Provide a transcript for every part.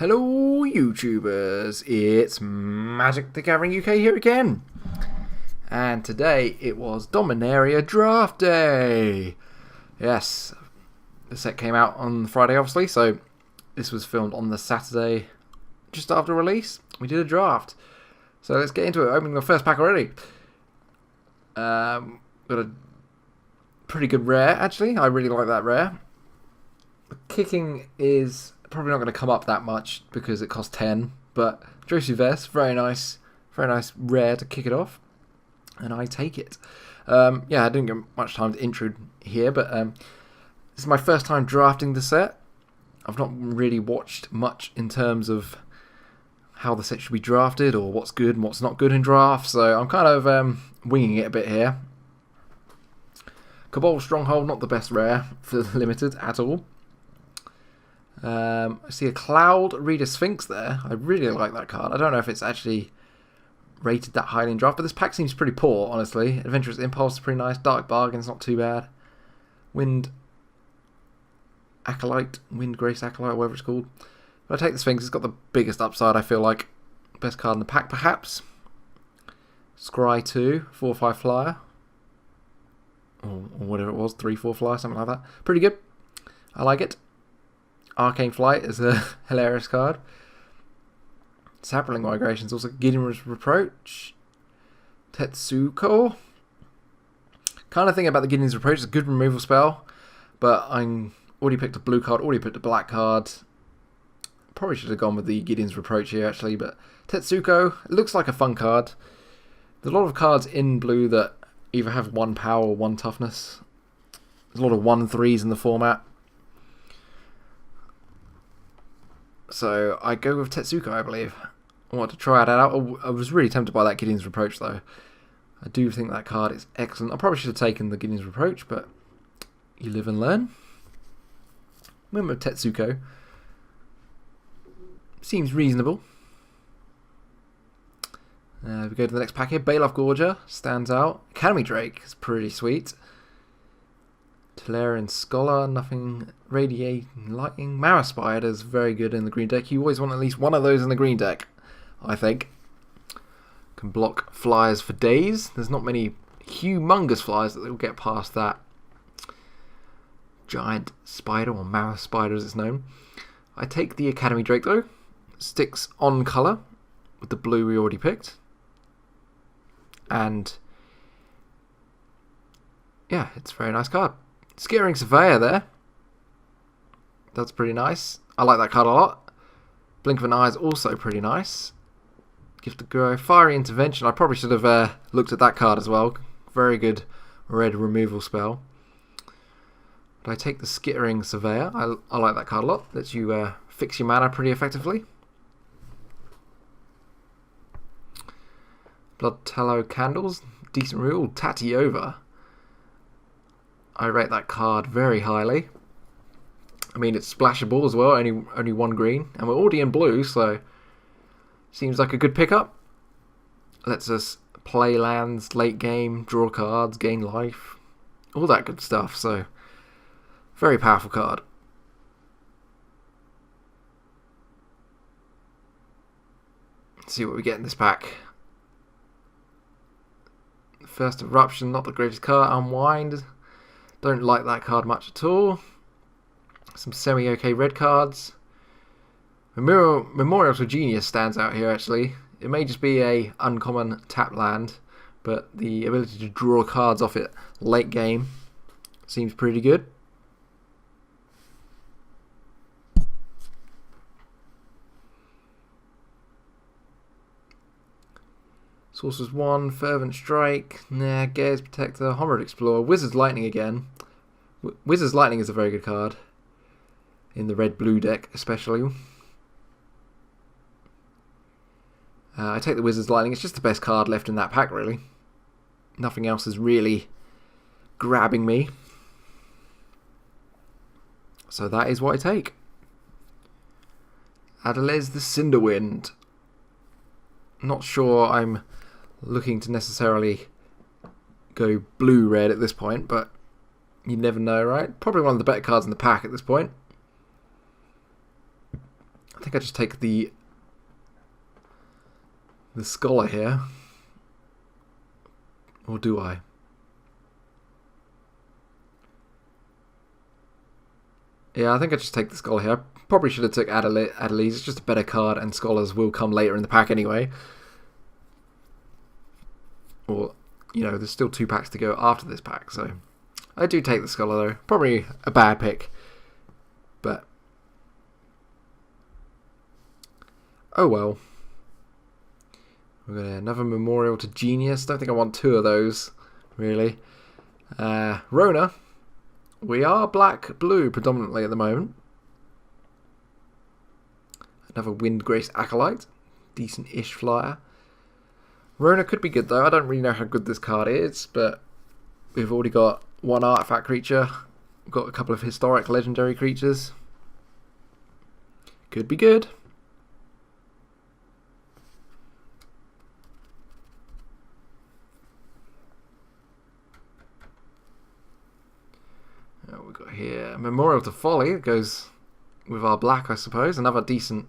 Hello YouTubers, it's MagicTheGatheringUK here again. And today it was Dominaria Draft Day. Yes, the set came out on Friday obviously, so this was filmed on the Saturday just after release. We did a draft. So let's get into it, opening the first pack already. Got a pretty good rare actually, I really like that rare. The kicking is probably not going to come up that much because it costs 10, but Drosuves, very nice rare to kick it off, and I take it. Yeah, I didn't get much time to intro here, but this is my first time drafting the set. I've not really watched much in terms of how the set should be drafted or what's good and what's not good in drafts, so I'm kind of winging it a bit here. Cabal Stronghold, not the best rare for limited at all. I see a Cloud Reader Sphinx there. I really like that card. I don't know if it's actually rated that highly in draft, but this pack seems pretty poor, honestly. Adventurous Impulse is pretty nice. Dark Bargain's not too bad. Wind Acolyte, Wind Grace Acolyte, whatever it's called. But I take the Sphinx. It's got the biggest upside, I feel like. Best card in the pack, perhaps. Scry 2, 4/5 flyer. Or whatever it was, 3/4 flyer, something like that. Pretty good. I like it. Arcane Flight is a hilarious card. Sapling Migration is also Gideon's Reproach. Tetsuko. Kind of thing about the Gideon's Reproach is a good removal spell, but I'm already picked a blue card, already picked a black card. Probably should have gone with the Gideon's Reproach here actually, but Tetsuko, it looks like a fun card. There's a lot of cards in blue that either have 1 power or 1 toughness. There's a lot of 1/3s in the format. So I go with Tetsuko, I believe. I want to try it out. I was really tempted by that Gideon's Reproach, though. I do think that card is excellent. I probably should have taken the Gideon's Reproach, but you live and learn. Went with Tetsuko. Seems reasonable. We go to the next pack here. Baloth Gorger stands out. Academy Drake is pretty sweet. Tolarian Scholar, nothing. Radiating Lightning. Mara Spider is very good in the green deck. You always want at least one of those in the green deck, I think. Can block flyers for days. There's not many humongous flyers that will get past that. Giant Spider, or Mara Spider as it's known. I take the Academy Drake though. Sticks on colour with the blue we already picked. And yeah, it's a very nice card. Skittering Surveyor there. That's pretty nice. I like that card a lot. Blink of an Eye is also pretty nice. Gift of Grow. Fiery Intervention. I probably should have looked at that card as well. Very good red removal spell. But I take the Skittering Surveyor. I like that card a lot. Lets you fix your mana pretty effectively. Blood Tallow Candles. Decent rule. Tatiova. I rate that card very highly. I mean, it's splashable as well, only 1 green. And we're already in blue, so seems like a good pickup. Lets us play lands late game, draw cards, gain life. All that good stuff, so very powerful card. Let's see what we get in this pack. First Eruption, not the greatest card. Unwind. Don't like that card much at all. Some semi-okay red cards. Memorial to Genius stands out here actually. It may just be a uncommon tap land, but the ability to draw cards off it late game seems pretty good. Sorcerer's Wand, Fervent Strike, nah, Gaze Protector, Homered Explorer, Wizard's Lightning again. Wizard's Lightning is a very good card. In the red-blue deck, especially. I take the Wizard's Lightning. It's just the best card left in that pack, really. Nothing else is really grabbing me. So that is what I take. Adelez the Cinderwind. Not sure I'm looking to necessarily go blue-red at this point, but you never know, right? Probably one of the better cards in the pack at this point. I think I just take the Scholar here. Or do I? Yeah, I think I just take the Scholar here. I probably should have took Adeliz. It's just a better card, and Scholars will come later in the pack anyway. Or, you know, there's still 2 packs to go after this pack, so I do take the Scholar though. Probably a bad pick, but oh well. We've got another Memorial to Genius. Don't think I want 2 of those, really. Rona. We are black-blue predominantly at the moment. Another Windgrace Acolyte. Decent-ish flyer. Rona could be good though. I don't really know how good this card is, but we've already got 1 artifact creature. We've got a couple of historic legendary creatures. Could be good. We've got here Memorial to Folly. It goes with our black, I suppose. Another decent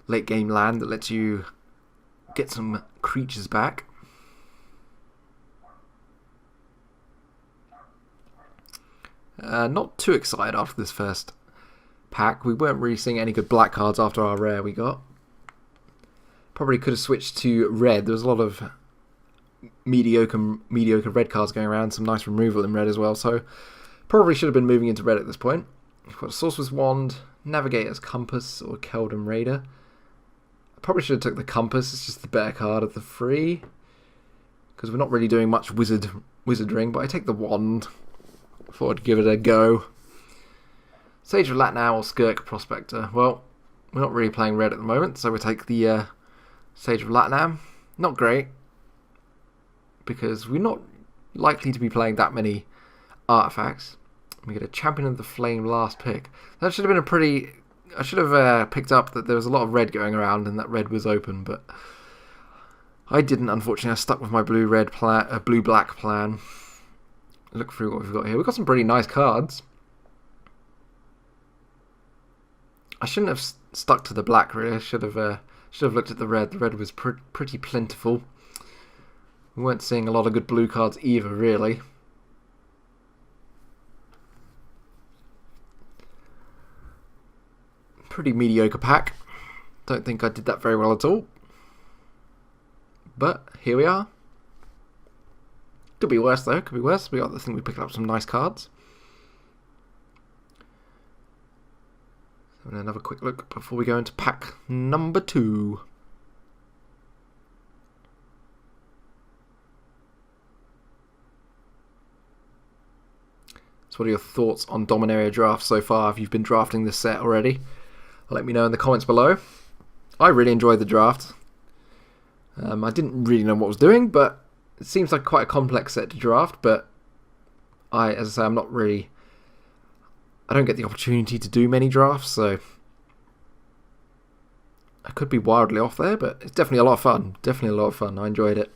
late game land that lets you get some creatures back. Not too excited after this first pack. We weren't really seeing any good black cards after our rare we got. Probably could have switched to red. There was a lot of mediocre red cards going around. Some nice removal in red as well. So probably should have been moving into red at this point. We've got Sorcerer's Wand, Navigator's Compass, or Keldon Raider. I probably should have took the Compass. It's just the better card of the 3. Because we're not really doing much wizarding, but I take the Wand. Thought I'd give it a go. Sage of Latnau or Skirk Prospector. Well, we're not really playing red at the moment, so we take the Sage of Latnau. Not great, because we're not likely to be playing that many artifacts. We get a Champion of the Flame last pick. That should have been a pretty... I should have picked up that there was a lot of red going around and that red was open, but I didn't, unfortunately. I stuck with my blue-black plan. Look through what we've got here. We've got some pretty nice cards. I shouldn't have stuck to the black, really. I should have looked at the red. The red was pretty plentiful. We weren't seeing a lot of good blue cards either, really. Pretty mediocre pack. Don't think I did that very well at all. But here we are. Could be worse though, could be worse. We got the thing, we picked up some nice cards. So another quick look before we go into pack number 2. So what are your thoughts on Dominaria drafts so far? If you've been drafting this set already, let me know in the comments below. I really enjoyed the draft. I didn't really know what I was doing, but it seems like quite a complex set to draft, but as I say, I'm not really... I don't get the opportunity to do many drafts, so I could be wildly off there, but it's definitely a lot of fun. Definitely a lot of fun. I enjoyed it.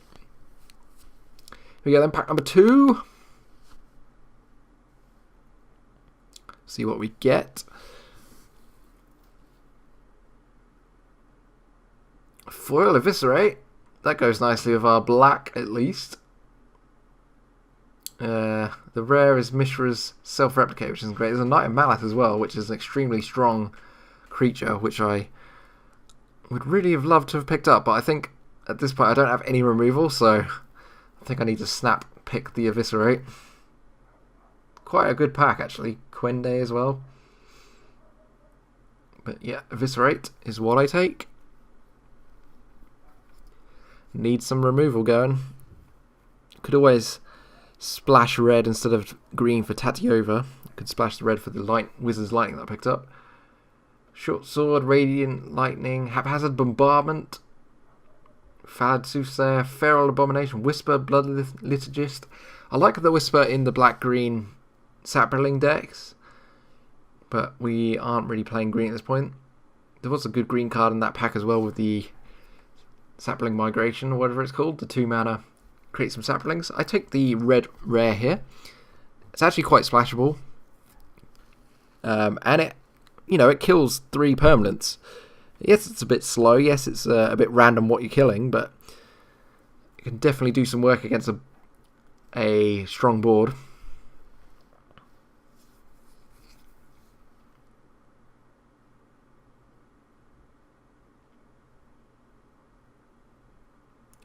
Here we go then, pack number 2. See what we get. Foil Eviscerate. That goes nicely with our black, at least. The rare is Mishra's Self-Replicate, which is great. There's a Knight of Malith as well, which is an extremely strong creature, which I would really have loved to have picked up, but I think at this point I don't have any removal, so I think I need to snap pick the Eviscerate. Quite a good pack, actually. Quende as well. But yeah, Eviscerate is what I take. Need some removal going. Could always splash red instead of green for Tatiova. Could splash the red for the Wizard's Lightning that I picked up. Short Sword, Radiant Lightning, Haphazard Bombardment, Fad Soothsayer, Feral Abomination, Whisper, Blood Liturgist. I like the Whisper in the black-green Sapling decks, but we aren't really playing green at this point. There was a good green card in that pack as well with the Sapling Migration, or whatever it's called, the 2-mana create some saplings. I take the red rare here. It's actually quite splashable, and it kills 3 permanents. Yes, it's a bit slow. Yes, it's a bit random what you're killing, but it can definitely do some work against a strong board.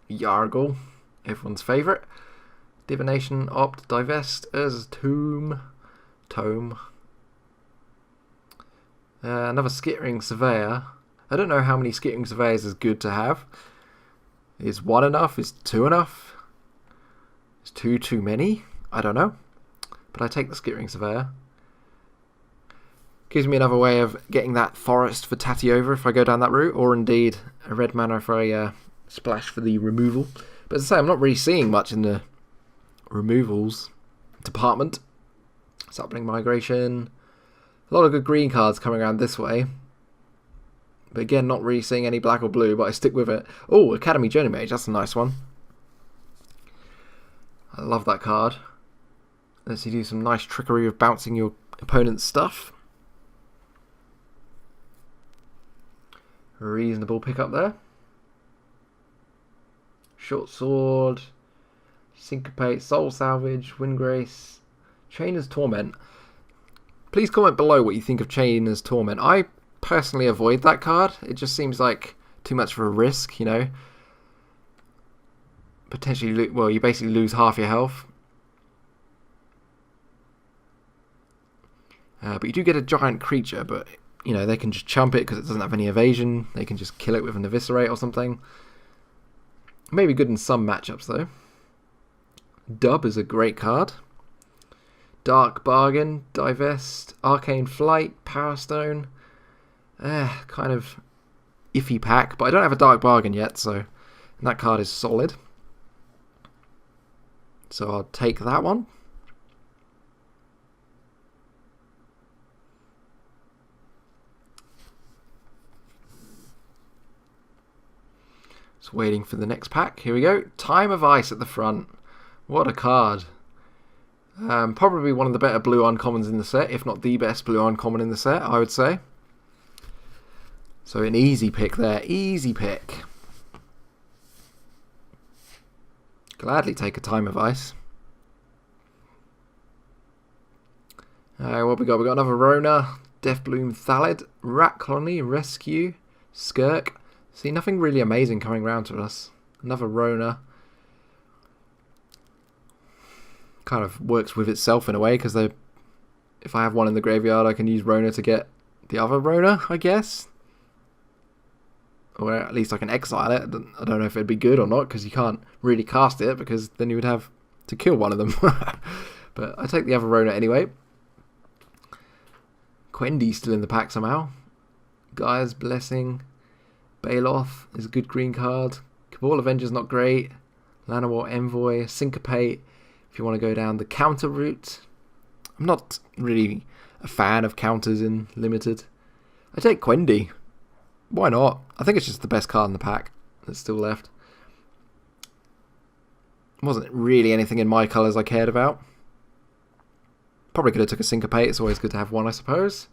Yargle, everyone's favourite. Divination, Opt, Divest as Tome. Another Skittering Surveyor. I don't know how many Skittering Surveyors is good to have. Is 1 enough? Is 2 enough? Is 2 too many? I don't know. But I take the Skittering Surveyor. Gives me another way of getting that forest for Tatty over if I go down that route, or indeed a red mana if I splash for the removal. But as I say, I'm not really seeing much in the removals department. Sapling Migration. A lot of good green cards coming around this way. But again, not really seeing any black or blue, but I stick with it. Oh, Academy Journey Mage, that's a nice one. I love that card. Lets you do some nice trickery of bouncing your opponent's stuff. Reasonable pickup there. Short Sword, Syncopate, Soul Salvage, Windgrace, Chainer's Torment. Please comment below what you think of Chainer's Torment. I personally avoid that card. It just seems like too much of a risk, you know. Potentially, well, you basically lose half your health. But you do get a giant creature, but, you know, they can just chump it because it doesn't have any evasion. They can just kill it with an Eviscerate or something. Maybe good in some matchups, though. Dub is a great card. Dark Bargain, Divest, Arcane Flight, Power Stone. Kind of iffy pack, but I don't have a Dark Bargain yet, so that card is solid. So I'll take that one. Just waiting for the next pack. Here we go. Time of Ice at the front. What a card. Probably one of the better blue uncommons in the set, if not the best blue uncommon in the set, I would say. So an easy pick there. Easy pick. Gladly take a Time of Ice. What we got? We got another Rona, Deathbloom Thallid, Rat Colony, Rescue, Skirk. See, nothing really amazing coming round to us. Another Rona. Kind of works with itself in a way, because if I have one in the graveyard, I can use Rona to get the other Rona, I guess. Or at least I can exile it. I don't know if it'd be good or not, because you can't really cast it, because then you would have to kill one of them. But I take the other Rona anyway. Quendy's still in the pack somehow. Gaia's Blessing. Baloth is a good green card. Cabal Avenger's not great. Llanowar Envoy. Syncopate, if you want to go down the counter route. I'm not really a fan of counters in Limited. I take Quendy. Why not? I think it's just the best card in the pack that's still left. Wasn't really anything in my colours I cared about. Probably could have took a Syncopate. It's always good to have one, I suppose.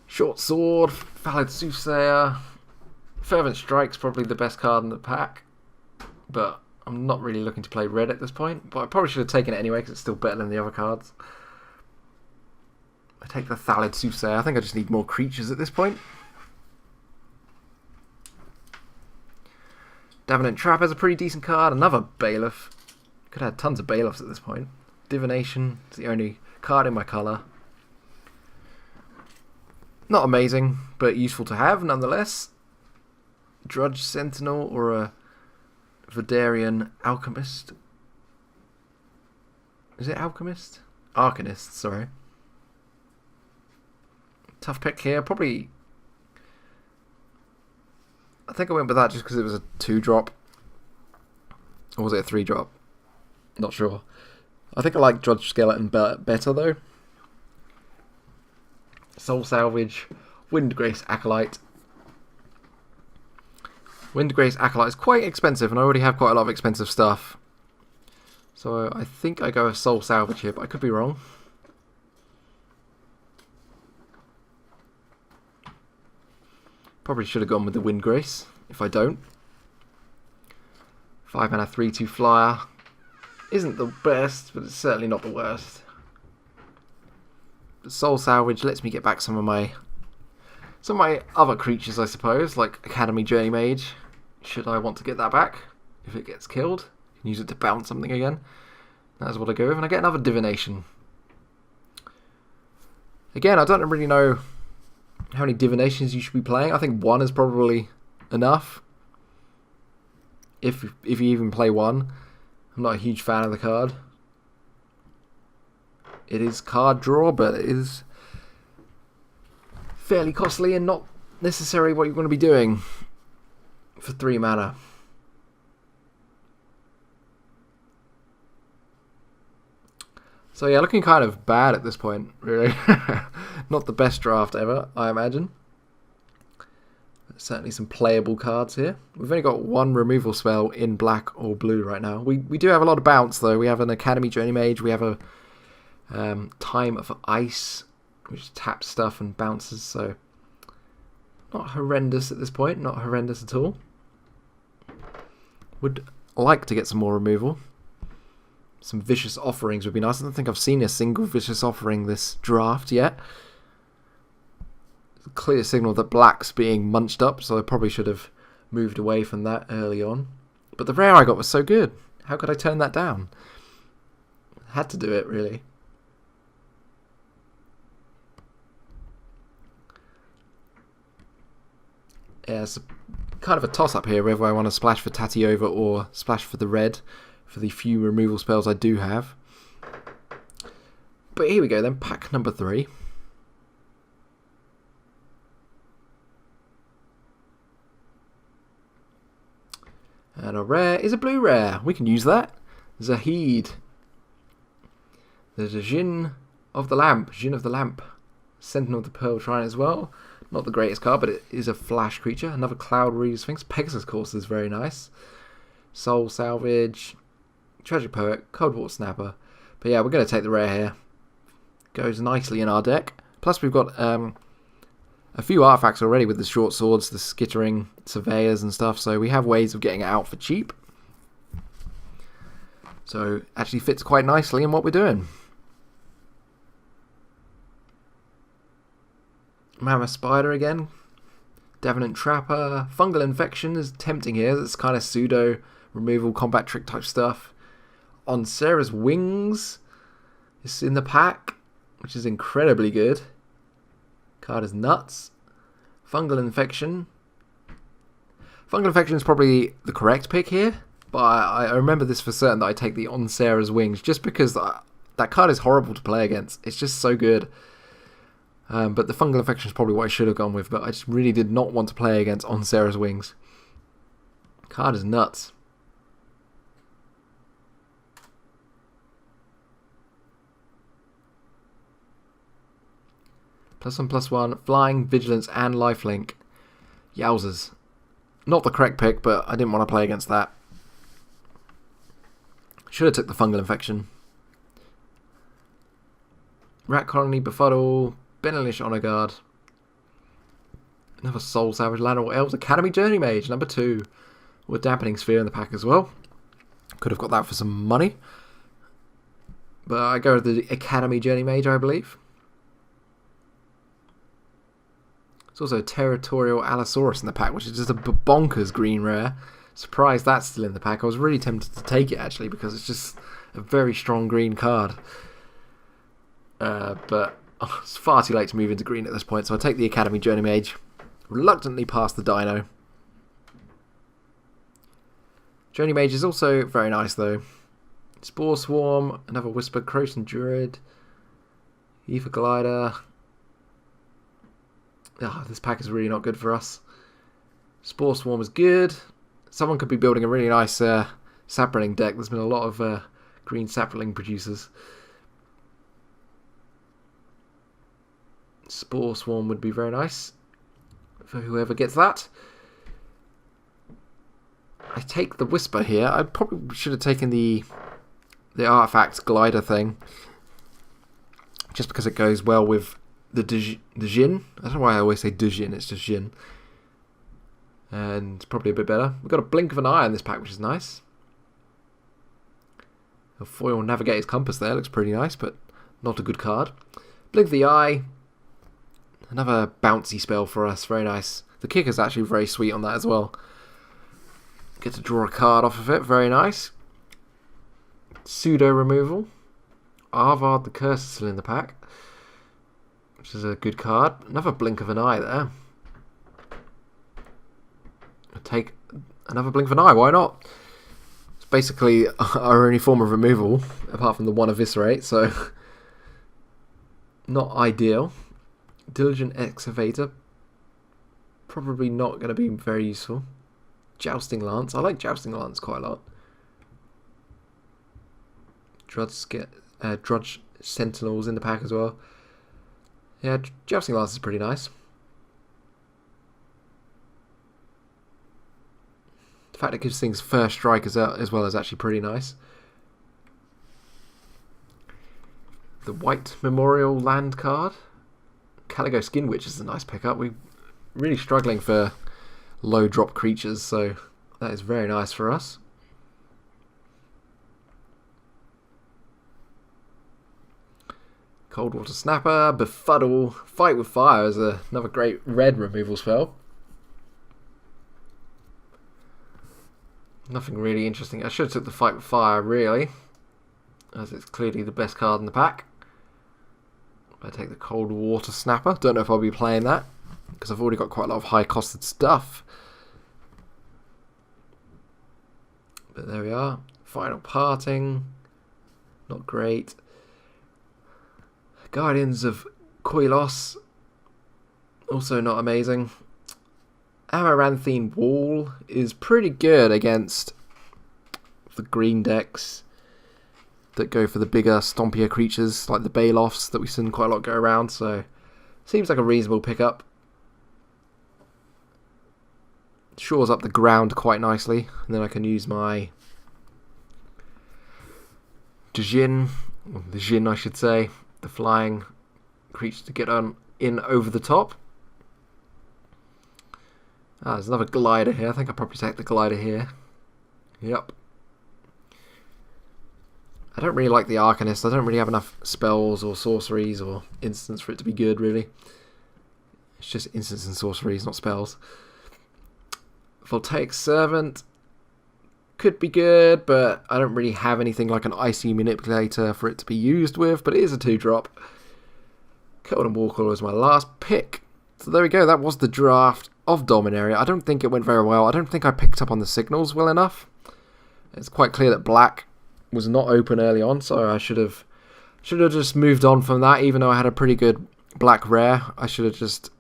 Short Sword, Valid Soothsayer. Fervent Strike's probably the best card in the pack. But I'm not really looking to play red at this point. But I probably should have taken it anyway, because it's still better than the other cards. I take the Valid Soothsayer. I think I just need more creatures at this point. Davenant Trap has a pretty decent card. Another Bailiff. Could have had tons of Bailiffs at this point. Divination is the only card in my colour. Not amazing, but useful to have nonetheless. Drudge Sentinel or a Verdarian Alchemist. Is it Alchemist? Arcanist, sorry. Tough pick here. Probably... I think I went with that just because it was a 2-drop. Or was it a 3-drop? Not sure. I think I like Drudge Skeleton better though. Soul Salvage, Windgrace Acolyte. Windgrace Acolyte is quite expensive, and I already have quite a lot of expensive stuff. So I think I go with Soul Salvage here, but I could be wrong. Probably should have gone with the Wind Grace, if I don't. 5 mana 3/2 flyer. Isn't the best, but it's certainly not the worst. Soul Salvage lets me get back some of my other creatures, I suppose, like Academy Journey Mage. Should I want to get that back if it gets killed, I can use it to bounce something again. That's what I go with, and I get another Divination. Again, I don't really know how many Divinations you should be playing. I think one is probably enough. If you even play one. I'm not a huge fan of the card. It is card draw, but it is fairly costly and not necessarily what you're going to be doing for 3 mana. So yeah, looking kind of bad at this point, really. Not the best draft ever, I imagine. Certainly some playable cards here. We've only got one removal spell in black or blue right now. We do have a lot of bounce though. We have an Academy Journey Mage. We have a Time of Ice, which taps stuff and bounces. So not horrendous at this point. Not horrendous at all. Would like to get some more removal. Some Vicious Offerings would be nice. I don't think I've seen a single Vicious Offering this draft yet. Clear signal that black's being munched up, so I probably should have moved away from that early on. But the rare I got was so good. How could I turn that down? Had to do it, really. Yeah, it's kind of a toss-up here whether I want to splash for Tatiova or splash for the red for the few removal spells I do have. But here we go then, pack number 3. And a rare is a blue rare. We can use that. Zahid. There's a Djinn of the Lamp. Djinn of the Lamp. Sentinel of the Pearl Shrine as well. Not the greatest card, but it is a flash creature. Another Cloud Reader Sphinx. Pegasus Course is very nice. Soul Salvage. Tragic Poet. Cold Water Snapper. But yeah, we're going to take the rare here. Goes nicely in our deck. Plus we've got a few artifacts already with the short swords, the skittering surveyors and stuff, so we have ways of getting it out for cheap. So actually fits quite nicely in what we're doing. Mammoth Spider again. Devenant Trapper. Fungal Infection is tempting here. It's kind of pseudo removal combat trick type stuff. On Sarah's Wings is in the pack, which is incredibly good. Card is nuts. Fungal Infection. Fungal Infection is probably the correct pick here, but I remember this for certain that I take the On Sarah's Wings just because that card is horrible to play against. It's just so good. But the Fungal Infection is probably what I should have gone with, but I just really did not want to play against On Sarah's Wings. Card is nuts. +1/+1, Flying, Vigilance, and Lifelink. Yowzers. Not the correct pick, but I didn't want to play against that. Should have took the Fungal Infection. Rat Colony, Befuddle, Benelish Honor Guard. Another Soul Salvage, Llanowar Elves, Academy Journey Mage, number 2. With Dampening Sphere in the pack as well. Could have got that for some money. But I go with the Academy Journey Mage, I believe. There's also a Territorial Allosaurus in the pack, which is just a bonkers green rare. Surprised that's still in the pack. I was really tempted to take it, actually, because it's just a very strong green card. But it's far too late to move into green at this point, so I'll take the Academy Journey Mage. Reluctantly past the Dino. Journey Mage is also very nice, though. Spore Swarm, another Whisper, Croson Druid, Ether Glider. Oh, this pack is really not good for us. Spore Swarm is good. Someone could be building a really nice sapling deck. There's been a lot of green sapling producers. Spore Swarm would be very nice for whoever gets that. I take the Whisper here. I probably should have taken the Artifact Glider thing, just because it goes well with the Djinn. I don't know why I always say Djinn, it's just Djinn. And probably a bit better. We've got a blink of an eye in this pack, which is nice. A foil Navigator's Compass there, looks pretty nice, but not a good card. Blink of the eye. Another bouncy spell for us, very nice. The kicker's actually very sweet on that as well. Get to draw a card off of it, very nice. Pseudo removal. Arvard the Curse is still in the pack, which is a good card. Another blink of an eye there. I'll take another blink of an eye, why not? It's basically our only form of removal, apart from the one Eviscerate, so not ideal. Diligent Excavator, probably not going to be very useful. Jousting Lance, I like Jousting Lance quite a lot. Drudge Sentinels in the pack as well. Yeah, Jousting Lance is pretty nice. The fact it gives things first strike as well is actually pretty nice. The White Memorial Land card. Caligo Skin Witch is a nice pickup. We're really struggling for low drop creatures, so that is very nice for us. Cold Water Snapper, Befuddle, Fight with Fire is another great red removal spell. Nothing really interesting. I should have took the Fight with Fire, really, as it's clearly the best card in the pack. I take the Cold Water Snapper. Don't know if I'll be playing that, because I've already got quite a lot of high-costed stuff. But there we are. Final Parting. Not great. Guardians of Koilos, also not amazing. Amaranthine Wall is pretty good against the green decks that go for the bigger, stompier creatures, like the Balefs that we've seen quite a lot go around, so seems like a reasonable pickup. Shores up the ground quite nicely, and then I can use my Djinn, or the Djinn I should say, the flying creature to get on in over the top. There's another glider here. I think I'll probably take the glider here. Yep. I don't really like the Arcanist. I don't really have enough spells or sorceries or instants for it to be good, really. It's just instants and sorceries, not spells. Voltaic Servant could be good, but I don't really have anything like an Icy Manipulator for it to be used with, but it is a 2-drop. Cold and Warcaller is my last pick. So there we go, that was the draft of Dominaria. I don't think it went very well. I don't think I picked up on the signals well enough. It's quite clear that black was not open early on, so I should have just moved on from that. Even though I had a pretty good black rare, I should have just,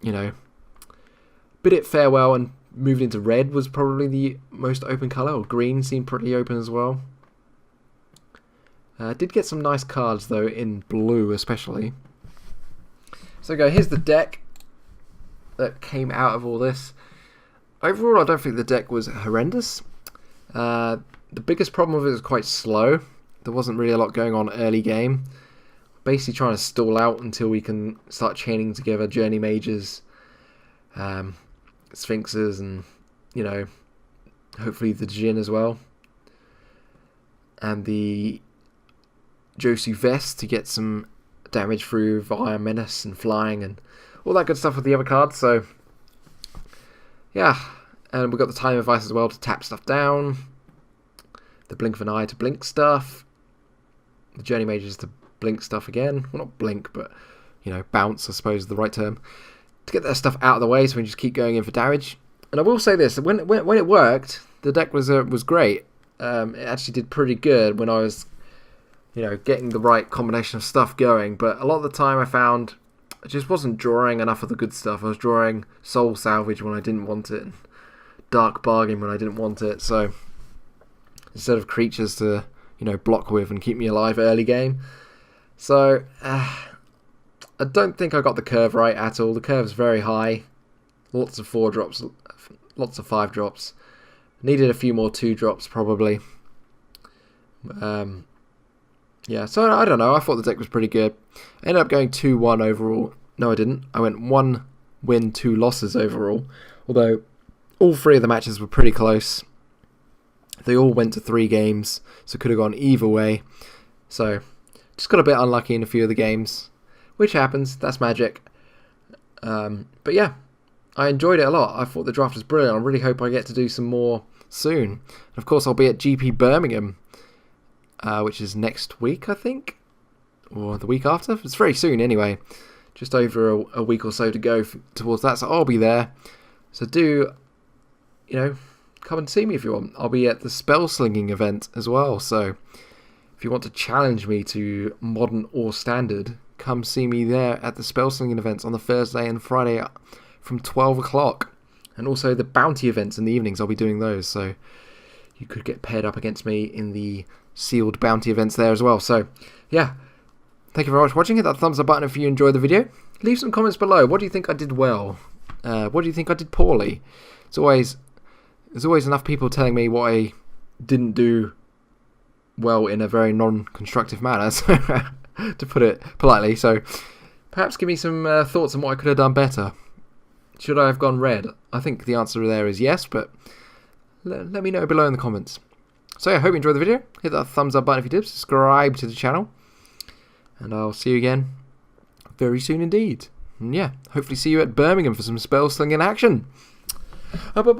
you know, bid it farewell and moved into red. Was probably the most open colour, or green seemed pretty open as well. Did get some nice cards though in blue especially. So here's the deck that came out of all this. Overall, I don't think the deck was horrendous. The biggest problem with it was quite slow. There wasn't really a lot going on early game. Basically trying to stall out until we can start chaining together Journey Mages, Sphinxes, and, you know, hopefully the Djinn as well. And the Josu Vest to get some damage through via Menace and Flying and all that good stuff with the other cards. So, yeah. And we've got the Time Advice as well to tap stuff down. The Blink of an Eye to blink stuff. The Journey Mages to blink stuff again. Well, not blink, but, you know, bounce, I suppose is the right term. To get that stuff out of the way so we can just keep going in for damage. And I will say this, when it worked, the deck was great. It actually did pretty good when I was, you know, getting the right combination of stuff going. But a lot of the time I found I just wasn't drawing enough of the good stuff. I was drawing Soul Salvage when I didn't want it. Dark Bargain when I didn't want it. So instead of creatures to, you know, block with and keep me alive early game. So I don't think I got the curve right at all. The curve's very high. Lots of 4 drops, lots of 5 drops. Needed a few more 2 drops probably. Yeah, so I don't know. I thought the deck was pretty good. I ended up going 2-1 overall. No, I didn't. I went 1 win, 2 losses overall. Although all 3 of the matches were pretty close. They all went to 3 games, so it could have gone either way. So, just got a bit unlucky in a few of the games, which happens. That's Magic. But yeah, I enjoyed it a lot. I thought the draft was brilliant. I really hope I get to do some more soon. And of course, I'll be at GP Birmingham, which is next week, I think, or the week after. It's very soon anyway. Just over a week or so to go towards that, so I'll be there. So do, come and see me if you want. I'll be at the spell slinging event as well, so if you want to challenge me to modern or standard, come see me there at the spell slinging events on the Thursday and Friday from 12 o'clock. And also the bounty events in the evenings, I'll be doing those, so you could get paired up against me in the sealed bounty events there as well. So, yeah. Thank you very much for watching. Hit that thumbs up button if you enjoyed the video. Leave some comments below. What do you think I did well? What do you think I did poorly? There's always enough people telling me what I didn't do well in a very non-constructive manner, so, to put it politely. So perhaps give me some thoughts on what I could have done better. Should I have gone red? I think the answer there is yes, but let me know below in the comments. So I hope you enjoyed the video. Hit that thumbs up button if you did. Subscribe to the channel. And I'll see you again very soon indeed. And yeah, hopefully see you at Birmingham for some spell slinging action. Bye-bye.